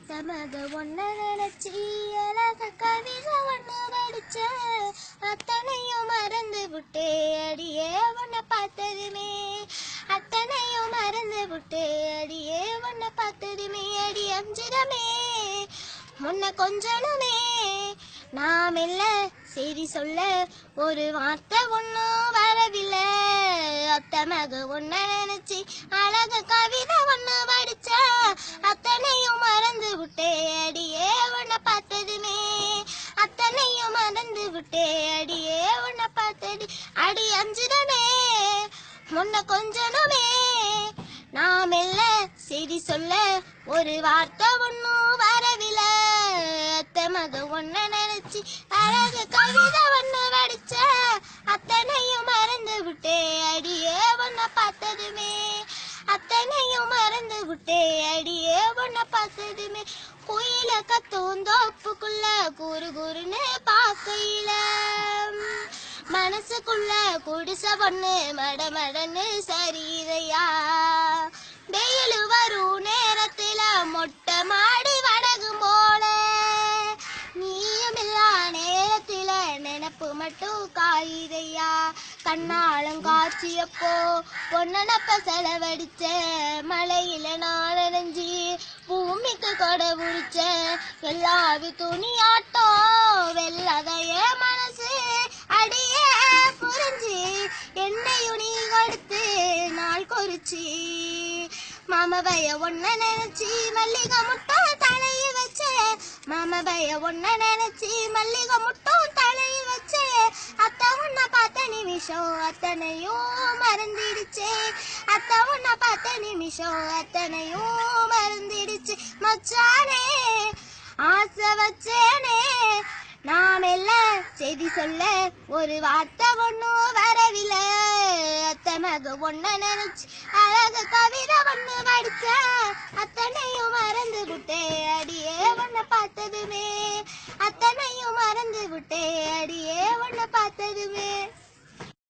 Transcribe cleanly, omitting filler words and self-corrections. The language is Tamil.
தமக ஒன்ன நினைச்சி அழக கவிதை ஒண்ணு படிச்ச அத்தனையும் மறந்து விட்டே அடியே உன்னை பார்த்ததுமே அத்தனையும் மறந்து விட்டே அடியே உன்னை பார்த்ததுமே அடி அஞ்சிடமே முன்ன கொஞ்சனுமே நாம் இல்ல செய்தி சொல்ல ஒரு வார்த்தை ஒன்னும் வரவில்லை அத்தமக ஒன்ன நினைச்சி அழக கவிதை ஒண்ணு படிச்ச அத்தனையும் மறந்து விட்டே அடியே உன்னை பார்த்ததுமே அத்தனையும் மறந்து விட்டே அடியே உன்னை பார்த்தது அடி அஞ்சுதமே முன்ன கொஞ்சனுமே நாம் இல்ல செய்தி சொல்ல ஒரு வார்த்தை ஒன்னும் வரவில்லை அத்தமக ஒன்ன நினைச்சி அழகு கவிதை ஒண்ணு படிச்ச அத்தனையும் மறந்து விட்டே அடியே உன்னை பார்த்ததுமே அத்தனையும் மறந்து விட்டே அடியே உன்னை பார்த்ததுமே குயில கத்தும் தோப்புக்குள்ள குரு குருன்னு பார்க்கையில மனசுக்குள்ள குடிச பொண்ணு மடமடன்னு சரிதையா வெயில் வரும் நேரத்துல மொட்டை மாடி வடகும் போல நீயும் இல்லா நேரத்துல நினப்பு மட்டும் காயுதையா கண்ணாலம் காய்ச்சியப்போ பொன்னப்ப செலவடிச்ச மழையில நான் நனைஞ்சி பூமிக்கு கொடை புடிச்ச எல்லாவி துணியாட்டம் வெள்ளதைய மனசு அடியே புரிஞ்சு என்னையும் நீ கொடுத்து நாள் குறிச்சி மாமபய ஒன்ன நினைச்சி மல்லிகை முட்டம் தலையை வச்ச மாமபய ஒன்ன நினைச்சி மல்லிகை முட்டம் தலையை வச்ச அத்த உன்னை பார்த்த நிமிஷம் அத்தனையும் மறந்துடுச்சே அத்த உன்னை பார்த்த நிமிஷம் அத்தனையும் மறந்துடுச்சு மச்சானே ஆசை வச்சேனே நாம் எல்லாம் செய்தி சொல்ல ஒரு வார்த்தை ஒன்னும் வரவில்லை அத்தமக ஒன்ன நினைச்சு அழக கவிதை ஒண்ணு படிச்ச அத்தனையும் மறந்து விட்டே அடியே உன்னை பார்த்ததுமே அத்தனையும் மறந்து விட்டே அடியே உன்னை பார்த்ததுமே